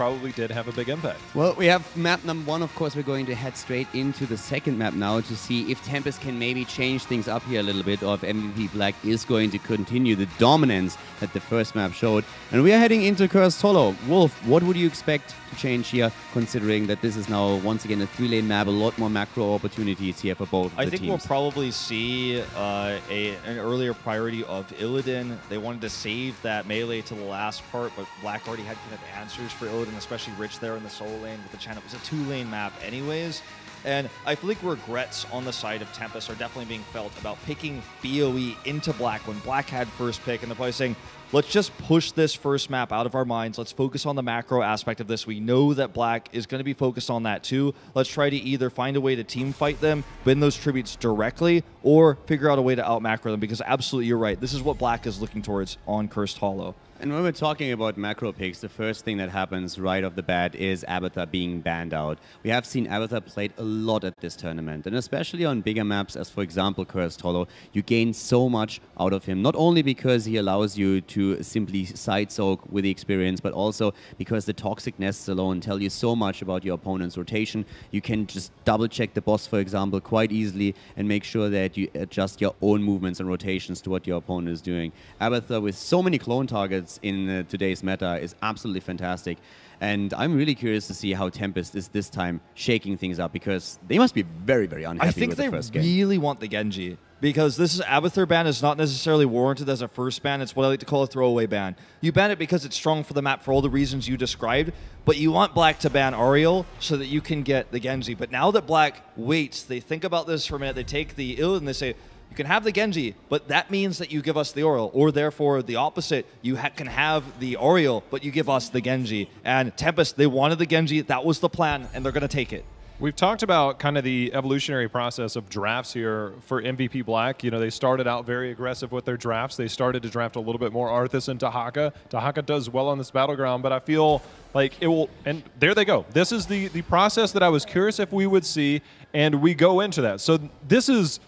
probably did have a big impact. Well, we have map number 1. Of course, we're going to head straight into the second map now to see if Tempest can maybe change things up here a little bit, or if MVP Black is going to continue the dominance that the first map showed. And we are heading into Cursed Hollow. Wolf, what would you expect to change here, considering that this is now once again a 3-lane map, a lot more macro opportunities here for both of the teams? I think we'll probably see an earlier priority of Illidan. They wanted to save that melee to the last part, but Black already had kind of answers for Illidan, especially Rich there in the solo lane with the Chen. It was a 2-lane map anyways. And I feel like regrets on the side of Tempest are definitely being felt about picking BOE into Black when Black had first pick, and they're probably saying, let's just push this first map out of our minds. Let's focus on the macro aspect of this. We know that Black is going to be focused on that too. Let's try to either find a way to team fight them, win those tributes directly, or figure out a way to out-macro them, because absolutely you're right. This is what Black is looking towards on Cursed Hollow. And when we're talking about macro picks, the first thing that happens right off the bat is Abathur being banned out. We have seen Abathur played a lot at this tournament, and especially on bigger maps as, for example, Cursed Hollow, you gain so much out of him, not only because he allows you to simply side soak with the experience, but also because the toxic nests alone tell you so much about your opponent's rotation. You can just double check the boss, for example, quite easily and make sure that you adjust your own movements and rotations to what your opponent is doing. Abathur, with so many clone targets in today's meta, is absolutely fantastic. And I'm really curious to see how Tempest is this time shaking things up, because they must be very, very unhappy with the first game. I think they really want the Genji, because this is Abathur ban is not necessarily warranted as a first ban. It's what I like to call a throwaway ban. You ban it because it's strong for the map for all the reasons you described, but you want Black to ban Ariel so that you can get the Genji. But now that Black waits, they think about this for a minute, they take the ill and they say, you can have the Genji, but that means that you give us the Oriel, or therefore the opposite, you can have the Oriel, but you give us the Genji. And Tempest, they wanted the Genji, that was the plan, and they're going to take it. We've talked about kind of the evolutionary process of drafts here for MVP Black. You know, they started out very aggressive with their drafts. They started to draft a little bit more Arthas and Tahaka. Tahaka does well on this battleground, but I feel like it will, and there they go. This is the process that I was curious if we would see, and we go into that. So this is...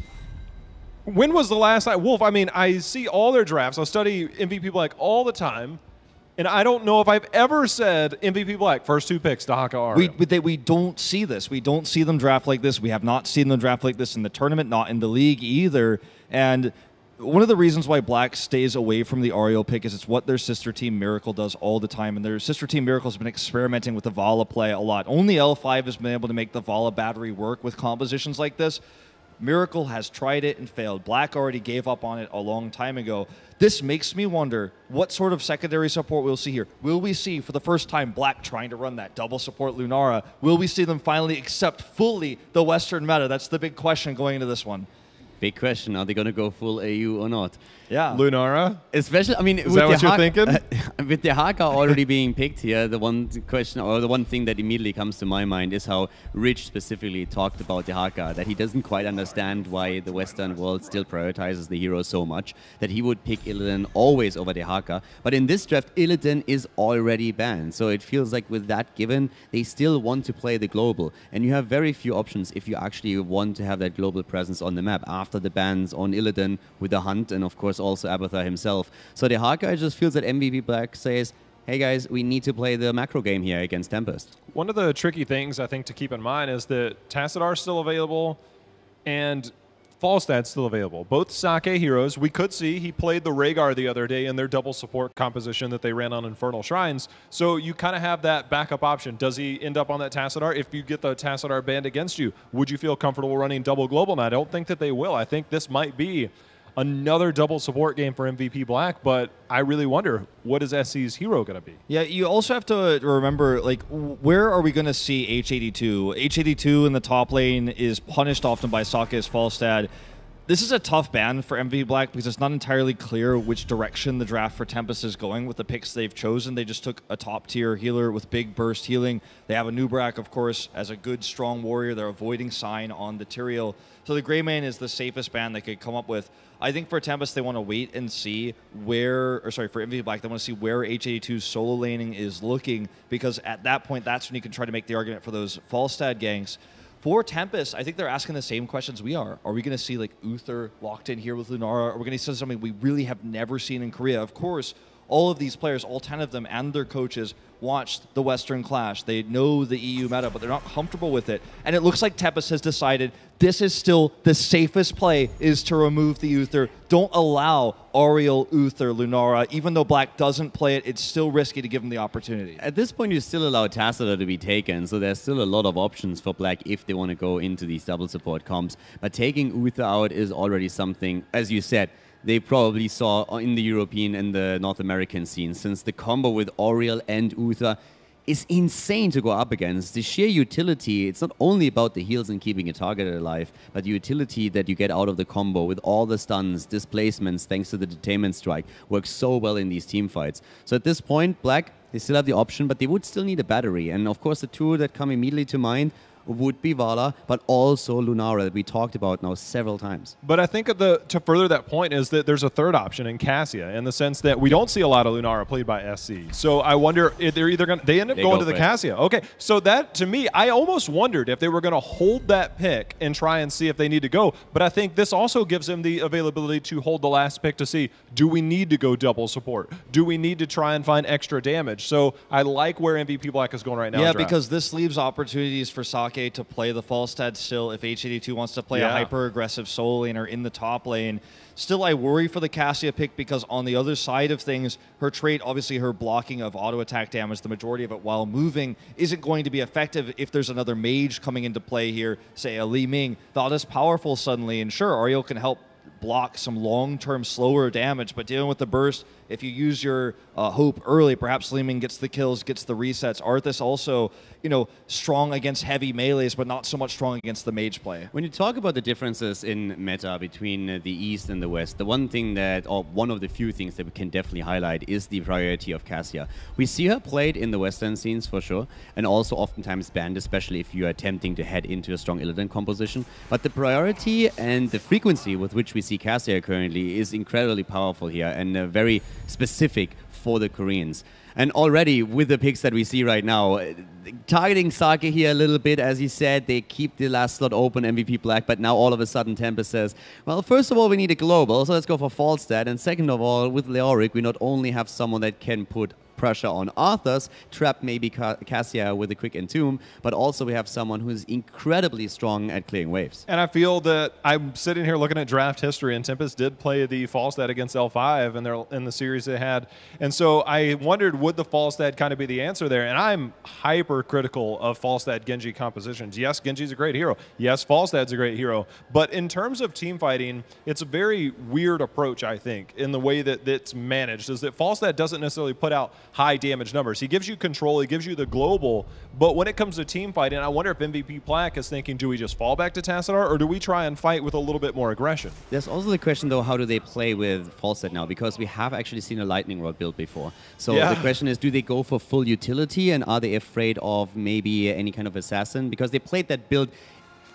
When was the last time? Wolf, I mean, I see all their drafts. I study MVP Black all the time, and I don't know if I've ever said MVP Black, first 2 picks, Tahaka Ariel. We don't see this. We don't see them draft like this. We have not seen them draft like this in the tournament, not in the league either. And one of the reasons why Black stays away from the Ariel pick is it's what their sister team Miracle does all the time. And their sister team Miracle has been experimenting with the Vala play a lot. Only L5 has been able to make the Vala battery work with compositions like this. Miracle has tried it and failed. Black already gave up on it a long time ago. This makes me wonder what sort of secondary support we'll see here. Will we see, for the first time, Black trying to run that double support Lunara? Will we see them finally accept fully the Western meta? That's the big question going into this one. Big question, are they going to go full AU or not? Yeah. Lunara? Especially, I mean, is that what you're thinking? With the Haka already being picked here, the one question, or the one thing that immediately comes to my mind is how Rich specifically talked about the Haka, that he doesn't quite understand why the Western world still prioritizes the hero so much, that he would pick Illidan always over the Haka. But in this draft, Illidan is already banned, so it feels like with that given, they still want to play the global. And you have very few options if you actually want to have that global presence on the map after the bans on Illidan with the Hunt, and of course also Abathur himself. So the Haka just feels that MVP Black says, hey guys, we need to play the macro game here against Tempest. One of the tricky things I think to keep in mind is that Tassadar is still available and Falstad's still available. Both Sake heroes. We could see he played the Rhaegar the other day in their double support composition that they ran on Infernal Shrines. So you kind of have that backup option. Does he end up on that Tassadar? If you get the Tassadar banned against you, would you feel comfortable running double global? And I don't think that they will. I think this might be another double support game for MVP Black, but I really wonder, what is SC's hero going to be? Yeah, you also have to remember, like, where are we going to see H82? H82 in the top lane is punished often by Sake's Falstad. This is a tough ban for MVP Black because it's not entirely clear which direction the draft for Tempest is going with the picks they've chosen. They just took a top-tier healer with big burst healing. They have a Nubrak, of course, as a good, strong warrior. They're avoiding Sign on the Tyrael. So the Greymane is the safest ban they could come up with. I think for Tempest, they want to wait and see where, or sorry, for MVP Black, they want to see where H82's solo laning is looking, because at that point, that's when you can try to make the argument for those Falstad ganks. For Tempest, I think they're asking the same questions we are. Are we going to see like Uther locked in here with Lunara? Are we going to see something we really have never seen in Korea? Of course, all of these players, all 10 of them and their coaches, watched the Western Clash. They know the EU meta, but they're not comfortable with it. And it looks like Tempest has decided this is still the safest play, is to remove the Abathur. Don't allow Auriel, Abathur, Lunara. Even though Black doesn't play it, it's still risky to give him the opportunity. At this point, you still allow Tassadar to be taken, so there's still a lot of options for Black if they want to go into these double support comps. But taking Abathur out is already something, as you said, they probably saw in the European and the North American scene, since the combo with Auriel and Abathur is insane to go up against. The sheer utility, it's not only about the heals and keeping a target alive, but the utility that you get out of the combo with all the stuns, displacements, thanks to the Detainment Strike, works so well in these team fights. So at this point, Black, they still have the option, but they would still need a battery. And of course, the two that come immediately to mind would be Vala, but also Lunara that we talked about now several times. But I think to further that point is that there's a third option in Cassia, in the sense that we don't see a lot of Lunara played by SC. So I wonder if they're either going to, they end up going to the Cassia. Okay, so that, to me, I almost wondered if they were going to hold that pick and try and see if they need to go. But I think this also gives them the availability to hold the last pick to see, do we need to go double support? Do we need to try and find extra damage? So I like where MVP Black is going right now. Yeah, because this leaves opportunities for Sake to play the Falstad still if H82 wants to play a hyper-aggressive solo laner in the top lane. Still, I worry for the Cassia pick because on the other side of things, her trait, obviously her blocking of auto-attack damage, the majority of it while moving, isn't going to be effective if there's another mage coming into play here, say a Li Ming. Not as powerful suddenly, and sure, Auriel can help block some long-term slower damage, but dealing with the burst, if you use your hope early, perhaps Li Ming gets the kills, gets the resets. Arthas also, you know, strong against heavy melees, but not so much strong against the mage play. When you talk about the differences in meta between the East and the West, the one thing that, or one of the few things that we can definitely highlight is the priority of Cassia. We see her played in the Western scenes for sure, and also oftentimes banned, especially if you are attempting to head into a strong Illidan composition. But the priority and the frequency with which we see Cassia currently is incredibly powerful here, and very specific for the Koreans. And already with the picks that we see right now, targeting Sake here a little bit, as he said, they keep the last slot open, MVP Black, but now all of a sudden Tempest says, well, first of all, we need a global, so let's go for Falstad, and second of all, with Leoric, we not only have someone that can put pressure on Arthas, trap maybe Cassia with a quick entomb, but also we have someone who's incredibly strong at clearing waves. And I feel that I'm sitting here looking at draft history, and Tempest did play the Falstad against L5 in the series they had. And so I wondered, would the Falstad kind of be the answer there? And I'm hyper-critical of Falstad Genji compositions. Yes, Genji's a great hero. Yes, Falstad's a great hero. But in terms of team fighting, it's a very weird approach, I think, in the way that it's managed, is that Falstad doesn't necessarily put out high damage numbers. He gives you control, he gives you the global, but when it comes to team fighting, I wonder if MVP Black is thinking, do we just fall back to Tassadar, or do we try and fight with a little bit more aggression? There's also the question, though, how do they play with Falstad now? Because we have actually seen a Lightning Rod build before. So the question is, do they go for full utility, and are they afraid of maybe any kind of assassin? Because they played that build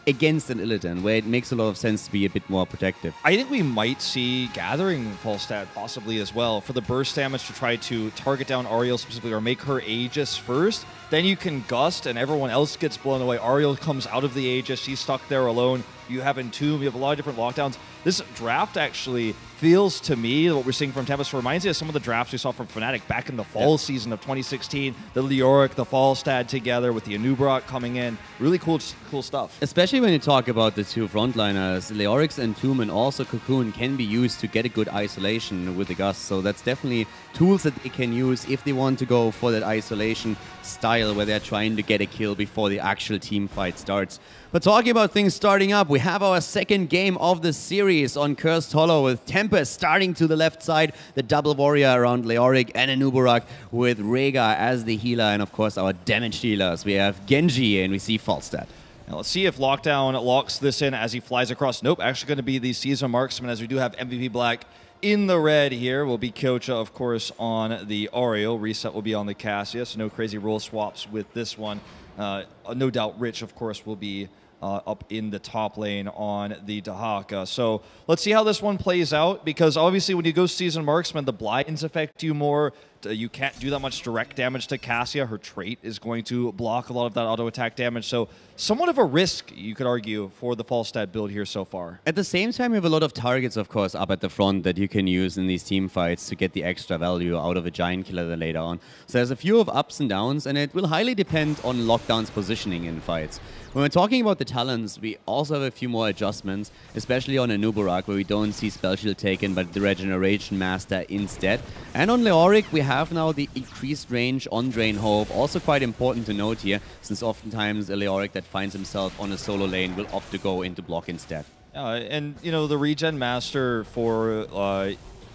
against an Illidan, where it makes a lot of sense to be a bit more protective. I think we might see Gathering Falstad possibly as well for the burst damage to try to target down Auriel specifically or make her Aegis first. Then you can Gust and everyone else gets blown away. Auriel comes out of the Aegis. She's stuck there alone. You have Entomb. You have a lot of different lockdowns. This draft actually feels to me, what we're seeing from Tempest reminds me of some of the drafts we saw from Fnatic back in the fall season of 2016. The Leoric, the Falstad together with the Anub'arak coming in. Really cool stuff. Especially when you talk about the two frontliners, Leoric's Entomb and also Cocoon can be used to get a good isolation with the Gust. So that's definitely tools that they can use if they want to go for that isolation style where they're trying to get a kill before the actual team fight starts. But talking about things starting up, we have our second game of the series on Cursed Hollow with Tempest starting to the left side, the double warrior around Leoric and Anub'arak with Rhaegar as the healer, and of course our damage dealers. We have Genji and we see Falstad. Now let's see if Lockdown locks this in as he flies across. Nope, actually going to be the Season Marksman, as we do have MVP Black in the red here. Will be Kyocha, of course, on the Auriel. Reset will be on the Cassia, so no crazy role swaps with this one. No doubt Rich, of course, will be up in the top lane on the Dahaka. So let's see how this one plays out, because obviously when you go Season Marksman, the blinds affect you more. You can't do that much direct damage to Cassia. Her trait is going to block a lot of that auto attack damage. So somewhat of a risk, you could argue, for the Falstad build here so far. At the same time, you have a lot of targets, of course, up at the front that you can use in these team fights to get the extra value out of a giant killer then later on. So there's a few of ups and downs, and it will highly depend on Lockdown's positioning in fights. When we're talking about the talents, we also have a few more adjustments, especially on Anubarak, where we don't see Spell Shield taken, but the Regeneration Master instead. And on Leoric, we have now the increased range on Drain Hope, also quite important to note here, since oftentimes a Leoric that finds himself on a solo lane will opt to go into block instead. And, you know, the Regen Master for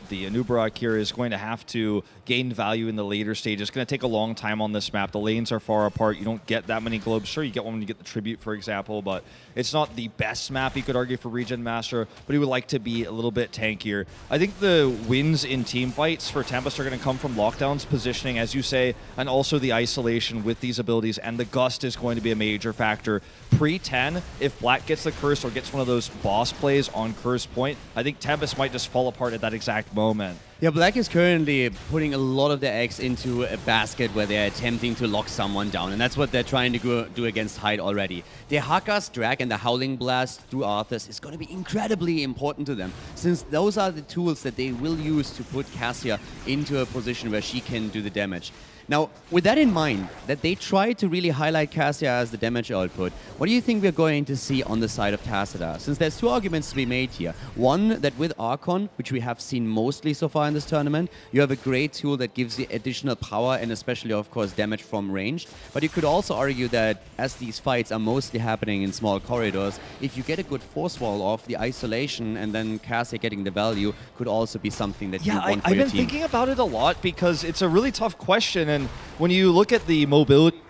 the Anubarak here is going to have to gain value in the later stage. It's going to take a long time on this map. The lanes are far apart. You don't get that many globes. Sure, you get one when you get the Tribute, for example, but it's not the best map, you could argue, for Regen Master, but he would like to be a little bit tankier. I think the wins in team fights for Tempest are going to come from Lockdown's positioning, as you say, and also the isolation with these abilities, and the Gust is going to be a major factor. Pre-10, if Black gets the Curse or gets one of those boss plays on Curse Point, I think Tempest might just fall apart at that exact moment. Yeah, Black is currently putting a lot of their eggs into a basket where they're attempting to lock someone down, and that's what they're trying to do against Hyde already. The Haka's Drag and the Howling Blast through Arthas is going to be incredibly important to them, since those are the tools that they will use to put Cassia into a position where she can do the damage. Now, with that in mind, that they try to really highlight Cassia as the damage output, what do you think we're going to see on the side of Tassadar? Since there's two arguments to be made here. One, that with Archon, which we have seen mostly so far in this tournament, you have a great tool that gives you additional power and especially, of course, damage from range. But you could also argue that as these fights are mostly happening in small corridors, if you get a good force wall off, the isolation and then Cassia getting the value could also be something that you want for your team. I've been thinking about it a lot because it's a really tough question. And when you look at the mobility,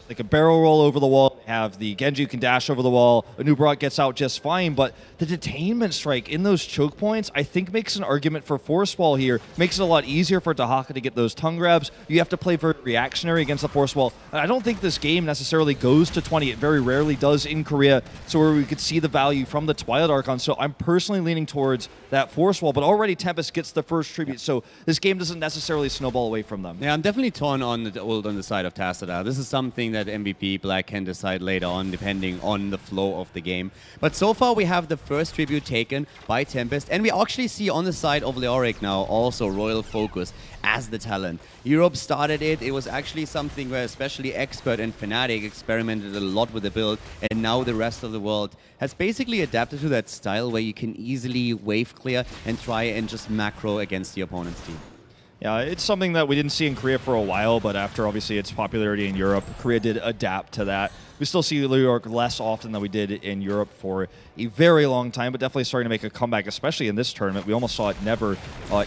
like a barrel roll over the wall, have the Genji can dash over the wall, Anubarak gets out just fine, but the detainment strike in those choke points, I think makes an argument for force wall here. Makes it a lot easier for Dahaka to get those tongue grabs. You have to play very reactionary against the force wall. And I don't think this game necessarily goes to 20. It very rarely does in Korea, so where we could see the value from the Twilight Archon. So I'm personally leaning towards that force wall, but already Tempest gets the first tribute, so this game doesn't necessarily snowball away from them. Yeah, I'm definitely torn on the side of Tassadar. This is something that MVP Black can decide later on, depending on the flow of the game. But so far, we have the first tribute taken by Tempest, and we actually see on the side of Leoric now also Royal Focus as the talent. Europe started it. It was actually something where especially Expert and Fnatic experimented a lot with the build, and now the rest of the world has basically adapted to that style where you can easily wave clear and try and just macro against the opponent's team. Yeah, it's something that we didn't see in Korea for a while, but after obviously its popularity in Europe, Korea did adapt to that. We still see New York less often than we did in Europe for a very long time, but definitely starting to make a comeback, especially in this tournament. We almost saw it never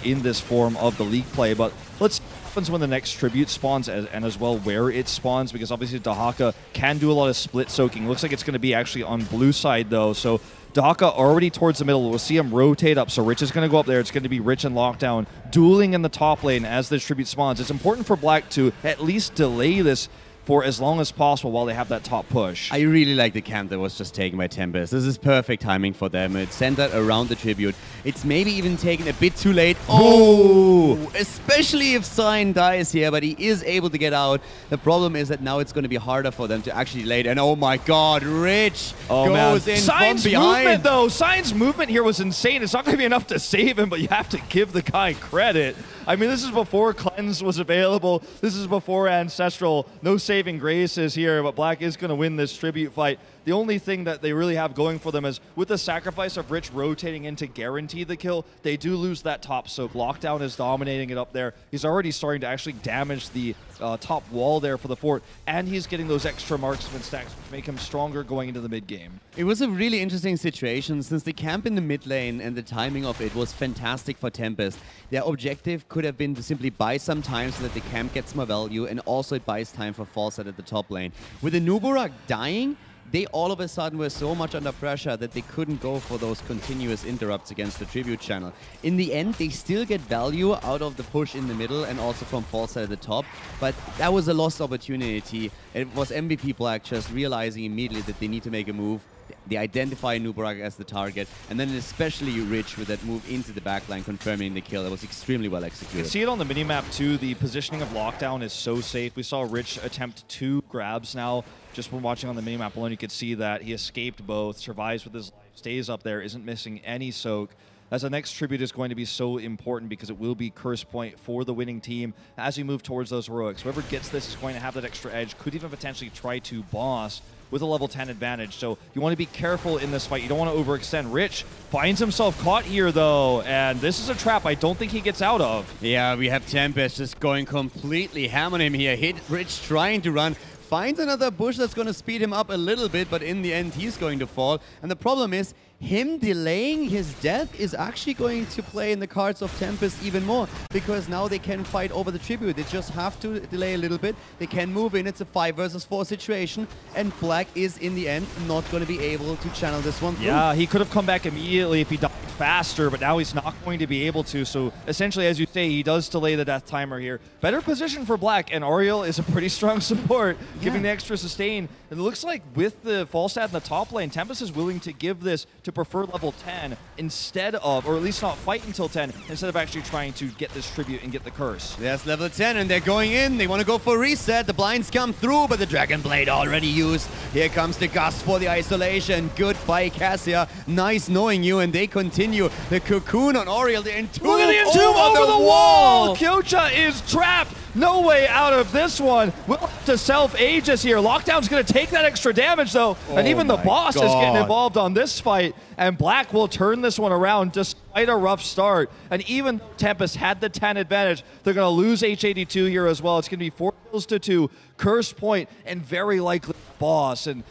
in this form of the league play, but let's see what happens when the next tribute spawns and as well where it spawns, because obviously Dahaka can do a lot of split soaking. Looks like it's going to be actually on blue side though, so Dahaka already towards the middle. We'll see him rotate up. So Rich is going to go up there. It's going to be Rich and Lockdown dueling in the top lane as the tribute spawns. It's important for Black to at least delay this for as long as possible while they have that top push. I really like the camp that was just taken by Tempest. This is perfect timing for them. It's centered around the tribute. It's maybe even taken a bit too late. Oh! Especially if Sign dies here, but he is able to get out. The problem is that now it's going to be harder for them to actually delay it. And oh my god, Rich goes in Sign's from behind. movement, though. Sign's movement here was insane. It's not going to be enough to save him, but you have to give the guy credit. I mean, this is before Cleanse was available. This is before Ancestral. No saving graces here, but Black is going to win this tribute fight. The only thing that they really have going for them is with the sacrifice of Rich rotating in to guarantee the kill, they do lose that top soak. Lockdown is dominating it up there. He's already starting to actually damage the top wall there for the fort, and he's getting those extra marksman stacks, which make him stronger going into the mid game. It was a really interesting situation since the camp in the mid lane and the timing of it was fantastic for Tempest. Their objective could have been to simply buy some time so that the camp gets more value, and also it buys time for Falstad at the top lane. With the Anubarak dying, they all of a sudden were so much under pressure that they couldn't go for those continuous interrupts against the tribute channel. In the end, they still get value out of the push in the middle and also from Falstad at the top, but that was a lost opportunity. It was MVP Black just realizing immediately that they need to make a move. They identify Nubarak as the target, and then especially Rich with that move into the backline, confirming the kill. That was extremely well executed. You can see it on the minimap too. The positioning of Lockdown is so safe. We saw Rich attempt 2 grabs now. Just from watching on the minimap alone, you could see that he escaped both, survives with his life, stays up there, isn't missing any soak. As the next tribute is going to be so important because it will be curse point for the winning team as we move towards those heroics. Whoever gets this is going to have that extra edge, could even potentially try to boss with a level 10 advantage. So you want to be careful in this fight. You don't want to overextend. Rich finds himself caught here though, and this is a trap I don't think he gets out of. Yeah, we have Tempest just going completely ham on him here. Hit Rich trying to run. Finds another bush that's going to speed him up a little bit, but in the end, he's going to fall. And the problem is, him delaying his death is actually going to play in the cards of Tempest even more, because now they can fight over the tribute. They just have to delay a little bit. They can move in. It's a 5 versus 4 situation, and Black is, in the end, not going to be able to channel this one through. Yeah, he could have come back immediately if he died faster, but now he's not going to be able to. So essentially, as you say, he does delay the death timer here. Better position for Black, and Ariel is a pretty strong support, giving the extra sustain. It looks like with the Falstad in the top lane, Tempest is willing to give this to prefer level 10 instead of, or at least not fight until 10, instead of actually trying to get this tribute and get the curse. That's level 10, and they're going in. They want to go for reset. The blinds come through, but the Dragon Blade already used. Here comes the Gust for the isolation. Good by Cassia. Nice knowing you, and they continue. The Cocoon on Oriel. The Entomb. Look at the Entomb over the wall! Kyocha is trapped. No way out of this one. We'll have to self-Aegis here. Lockdown's going to take that extra damage, though. And even the boss is getting involved on this fight. And Black will turn this one around despite a rough start. And even though Tempest had the 10 advantage, they're going to lose H82 here as well. It's going to be 4 kills to 2. Curse point, and very likely boss. And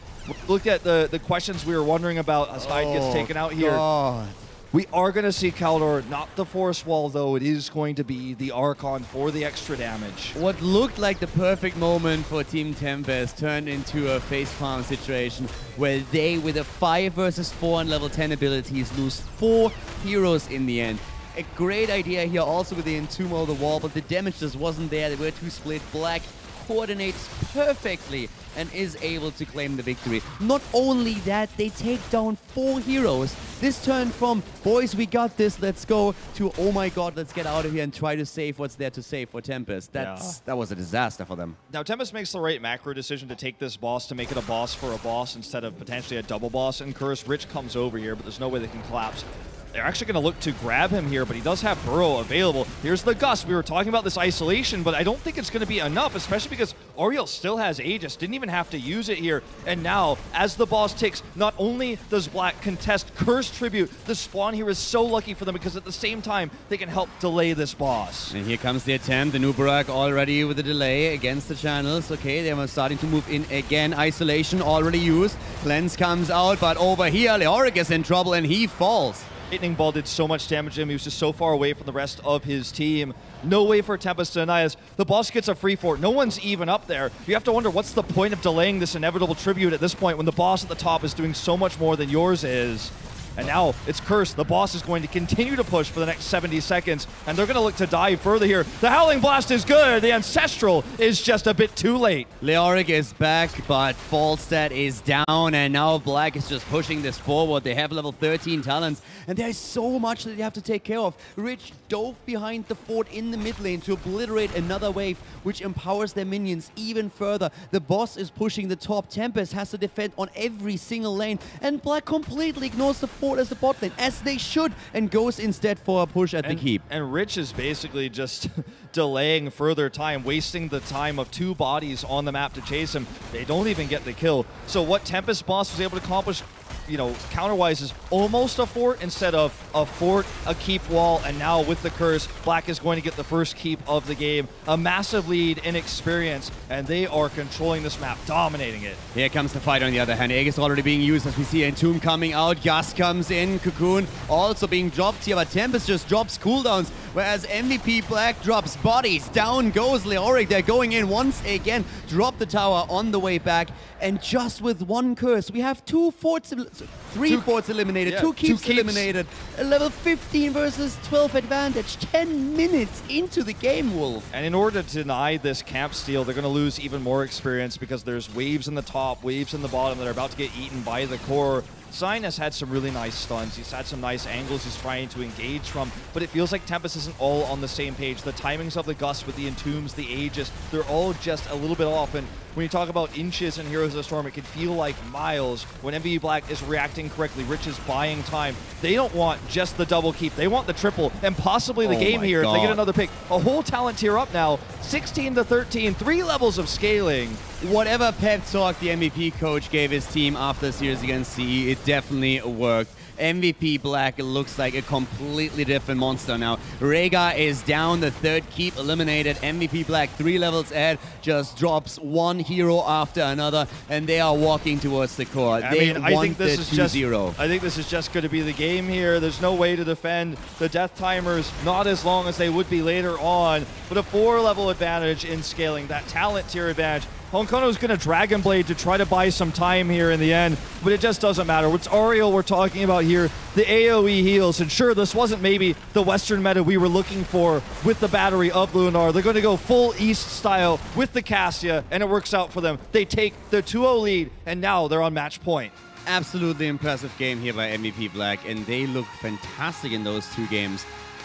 look at the questions we were wondering about as Hyde gets taken out here. God. We are going to see Kaldor, not the Force Wall, though. It is going to be the Archon for the extra damage. What looked like the perfect moment for Team Tempest turned into a facepalm situation where they, with a 5 versus 4 on level 10 abilities, lose 4 heroes in the end. A great idea here also with the Entomb of the wall, but the damage just wasn't there. They were too split. Black coordinates perfectly and is able to claim the victory. Not only that, they take down 4 heroes. This turned from, boys, we got this, let's go, to, oh my god, let's get out of here and try to save what's there to save for Tempest. That was a disaster for them. Now, Tempest makes the right macro decision to take this boss to make it a boss for a boss instead of potentially a double boss. And Curse, Rich comes over here, but there's no way they can collapse. They're actually going to look to grab him here, but he does have Burrow available. Here's the Gust. We were talking about this isolation, but I don't think it's going to be enough, especially because Oriel still has Aegis. Didn't even have to use it here. And now, as the boss ticks, not only does Black contest Curse Tribute, the spawn here is so lucky for them because at the same time, they can help delay this boss. And here comes the attempt. The Nubarak already with the delay against the channels. Okay, they were starting to move in again. Isolation already used. Cleanse comes out, but over here, Leoric is in trouble and he falls. Lightning Ball did so much damage to him. He was just so far away from the rest of his team. No way for Tempest to deny us. The boss gets a free fort. No one's even up there. You have to wonder what's the point of delaying this inevitable tribute at this point when the boss at the top is doing so much more than yours is. And now it's Curse. The boss is going to continue to push for the next 70 seconds, and they're going to look to dive further here. The Howling Blast is good. The Ancestral is just a bit too late. Leoric is back, but Falstad is down, and now Black is just pushing this forward. They have level 13 talents, and there's so much that they have to take care of. Rich dove behind the fort in the mid lane to obliterate another wave, which empowers their minions even further. The boss is pushing the top. Tempest has to defend on every single lane, and Black completely ignores the fort as the bot lane, as they should, and goes instead for a push at the keep. And Rich is basically just delaying further time, wasting the time of 2 bodies on the map to chase him. They don't even get the kill. So what Tempest boss was able to accomplish, you know, counter-wise is almost a fort instead of a fort, a keep wall, and now with the Curse, Black is going to get the first keep of the game. A massive lead in experience, and they are controlling this map, dominating it. Here comes the fight on the other hand. Egg is already being used as we see Entomb coming out. Gust comes in. Cocoon also being dropped here, but Tempest just drops cooldowns, whereas MVP Black drops bodies. Down goes Leoric. They're going in once again. Drop the tower on the way back, and just with 1 curse, we have 2 forts 3 forts eliminated, Yeah, 2 keeps two keeps. eliminated. A level 15 versus 12 advantage, 10 minutes into the game, Wolf. And in order to deny this camp steal, they're going to lose even more experience because there's waves in the top, waves in the bottom that are about to get eaten by the core. Sign has had some really nice stuns. He's had some nice angles he's trying to engage from, but it feels like Tempest isn't all on the same page. The timings of the Gust with the Entombs, the Aegis, they're all just a little bit off. And when you talk about inches in Heroes of the Storm, it can feel like miles when MVP Black is reacting correctly. Rich is buying time. They don't want just the double keep. They want the triple and possibly the game here if they get another pick. A whole talent tier up now, 16 to 13, 3 levels of scaling. Whatever pep talk the MVP coach gave his team after the series against CE, it definitely worked. MVP Black looks like a completely different monster now. Rhaegar is down, the 3rd keep eliminated. MVP Black 3 levels ahead, just drops one hero after another, and they are walking towards the core. I think this is just 2-0. I think this is just going to be the game here. There's no way to defend the death timers, not as long as they would be later on, but a 4-level advantage in scaling, that talent tier advantage. Honkono's going to Dragon Blade to try to buy some time here in the end, but it just doesn't matter. It's Ariel we're talking about here, the AoE heals, and sure, this wasn't maybe the Western meta we were looking for with the battery of Lunar. They're going to go full East style with the Cassia, and it works out for them. They take the 2-0 lead, and now they're on match point. Absolutely impressive game here by MVP Black, and they look fantastic in those 2 games.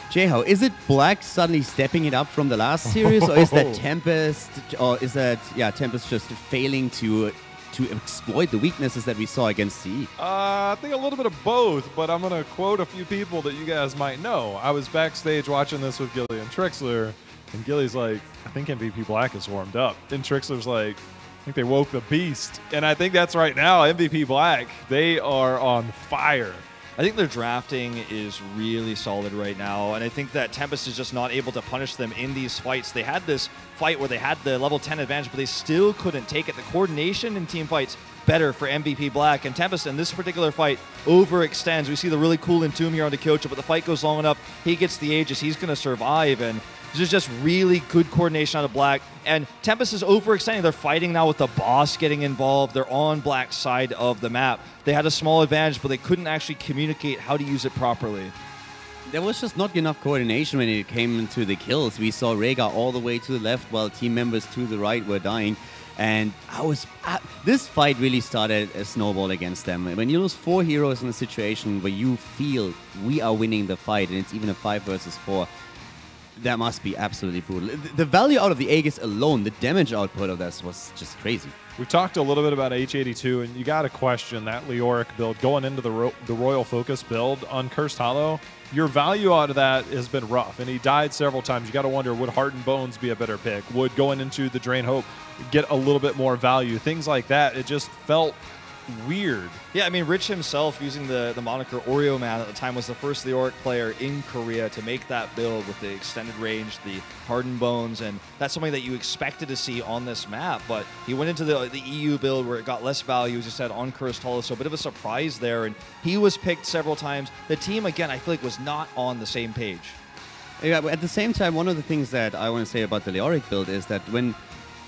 Jayho, is it Black suddenly stepping it up from the last series, or is that Tempest, or is that Tempest just failing to exploit the weaknesses that we saw against CE? I think a little bit of both, but I'm going to quote a few people that you guys might know. I was backstage watching this with Gilly and Trixler, and Gilly's like, I think MVP Black is warmed up. And Trixler's like, I think they woke the beast. And I think that's right now, MVP Black, they are on fire. I think their drafting is really solid right now, and I think that Tempest is just not able to punish them in these fights. They had this fight where they had the level 10 advantage, but they still couldn't take it. The coordination in team fights better for MVP Black, and Tempest in this particular fight overextends. We see the really cool Entomb here on the Kyoto, but the fight goes long enough. He gets the Aegis, he's going to survive, and there's just really good coordination out of Black. And Tempest is overextending. They're fighting now with the boss getting involved. They're on Black's side of the map. They had a small advantage, but they couldn't actually communicate how to use it properly. There was just not enough coordination when it came to the kills. We saw Rhaegar all the way to the left while team members to the right were dying. And this fight really started a snowball against them. When you lose 4 heroes in a situation where you feel we are winning the fight, and it's even a 5 versus 4, that must be absolutely brutal. The value out of the Aegis alone, the damage output of this was just crazy. We talked a little bit about H82, and you got to question that Leoric build going into the Royal Focus build on Cursed Hollow. Your value out of that has been rough, and he died several times. You got to wonder, would Heart and Bones be a better pick? Would going into the Drain Hope get a little bit more value? Things like that. It just felt weird. Yeah, I mean, Rich himself, using the moniker Oreo Man at the time, was the first Leoric player in Korea to make that build with the extended range, the hardened bones, and that's something that you expected to see on this map. But he went into the EU build where it got less value, as you said, on Cursed Hollow, so a bit of a surprise there, and he was picked several times. The team, again, I feel like was not on the same page. Yeah, but at the same time, one of the things that I want to say about the Leoric build is that when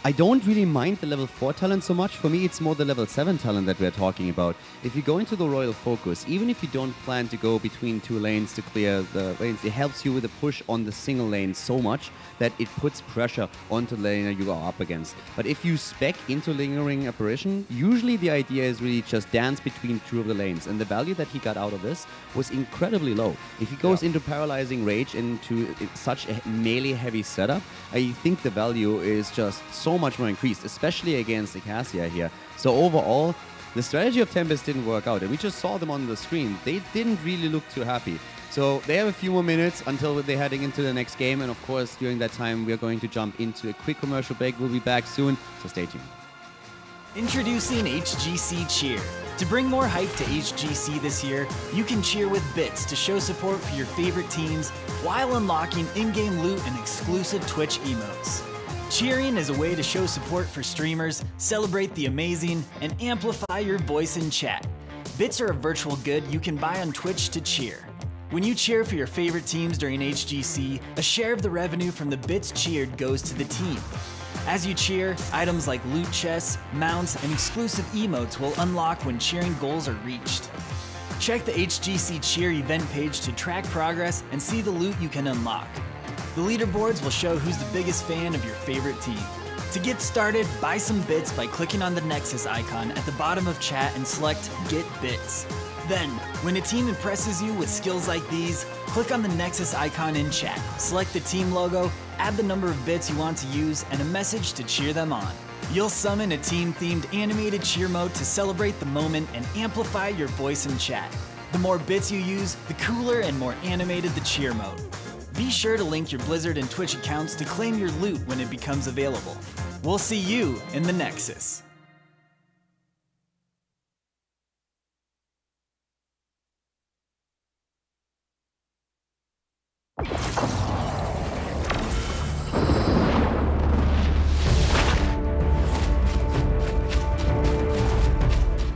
I don't really mind the level 4 talent so much. For me, it's more the level 7 talent that we're talking about. If you go into the Royal Focus, even if you don't plan to go between 2 lanes to clear the lanes, it helps you with a push on the single lane so much that it puts pressure onto the laner you are up against. But if you spec into Lingering Apparition, usually the idea is really just dance between 2 of the lanes. And the value that he got out of this was incredibly low. If he goes into Paralyzing Rage into such a melee-heavy setup, I think the value is just so much more increased, especially against the Cassia here. So overall, the strategy of Tempest didn't work out, and we just saw them on the screen. They didn't really look too happy. So they have a few more minutes until they're heading into the next game, and of course, during that time, we're going to jump into a quick commercial break. We'll be back soon, so stay tuned. Introducing HGC Cheer. To bring more hype to HGC this year, you can cheer with bits to show support for your favorite teams while unlocking in-game loot and exclusive Twitch emotes. Cheering is a way to show support for streamers, celebrate the amazing, and amplify your voice in chat. Bits are a virtual good you can buy on Twitch to cheer. When you cheer for your favorite teams during HGC, a share of the revenue from the bits cheered goes to the team. As you cheer, items like loot chests, mounts, and exclusive emotes will unlock when cheering goals are reached. Check the HGC Cheer event page to track progress and see the loot you can unlock. The leaderboards will show who's the biggest fan of your favorite team. To get started, buy some bits by clicking on the Nexus icon at the bottom of chat and select Get Bits. Then, when a team impresses you with skills like these, click on the Nexus icon in chat, select the team logo, add the number of bits you want to use, and a message to cheer them on. You'll summon a team-themed animated cheer mode to celebrate the moment and amplify your voice in chat. The more bits you use, the cooler and more animated the cheer mode. Be sure to link your Blizzard and Twitch accounts to claim your loot when it becomes available. We'll see you in the Nexus.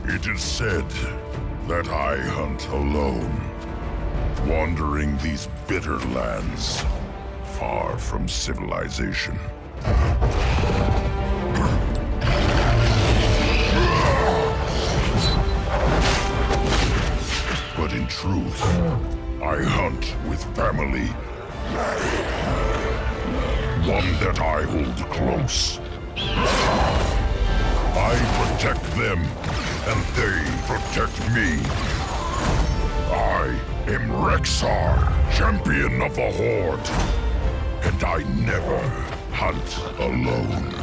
It is said that I hunt alone, wandering these bitter lands, far from civilization. But in truth, I hunt with family. One that I hold close. I protect them, and they protect me. I am Rexar, champion of the Horde, and I never hunt alone.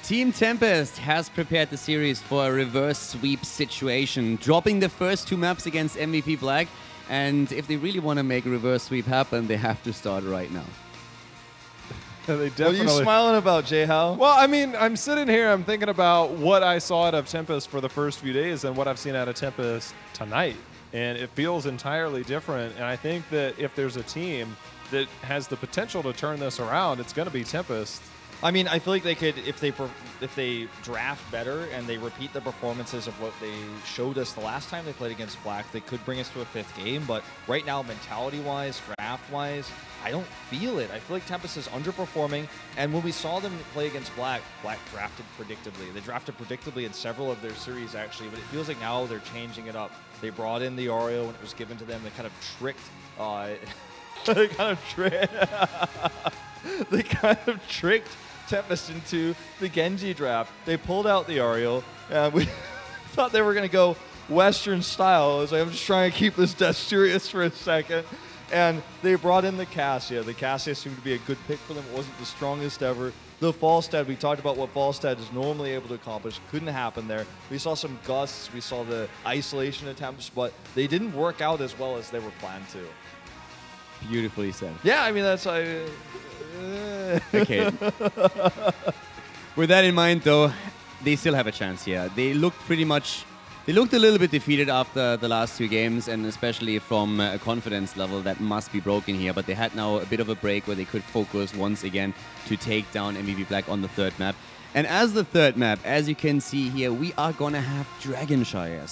Team Tempest has prepared the series for a reverse sweep situation, dropping the first 2 maps against MVP Black. And if they really want to make a reverse sweep happen, they have to start right now. They What are you smiling about, Jay-How? Well, I mean, I'm sitting here, I'm thinking about what I saw out of Tempest for the first few days and what I've seen out of Tempest tonight. And it feels entirely different. And I think that if there's a team that has the potential to turn this around, it's going to be Tempest. I mean, I feel like they could, if they draft better and they repeat the performances of what they showed us the last time they played against Black, they could bring us to a 5th game. But right now, mentality-wise, draft-wise, I don't feel it. I feel like Tempest is underperforming. And when we saw them play against Black, Black drafted predictably. They drafted predictably in several of their series, actually. But it feels like now they're changing it up. They brought in the Oreo when it was given to them. They kind of tricked... they kind of tricked Tempest into the Genji draft. They pulled out the Oreo, and we thought they were going to go Western style. I was like, I'm just trying to keep this death serious for a second. And they brought in the Cassia. The Cassia seemed to be a good pick for them. It wasn't the strongest ever. The Falstad, we talked about what Falstad is normally able to accomplish. Couldn't happen there. We saw some gusts. We saw the isolation attempts, but they didn't work out as well as they were planned to. Beautifully said. Yeah, I mean, that's... Okay. With that in mind, though, they still have a chance here. They looked a little bit defeated after the last 2 games, and especially from a confidence level that must be broken here. But they had now a bit of a break where they could focus once again to take down MVP Black on the 3rd map. And as the 3rd map, as you can see here, we are gonna have Dragonshires.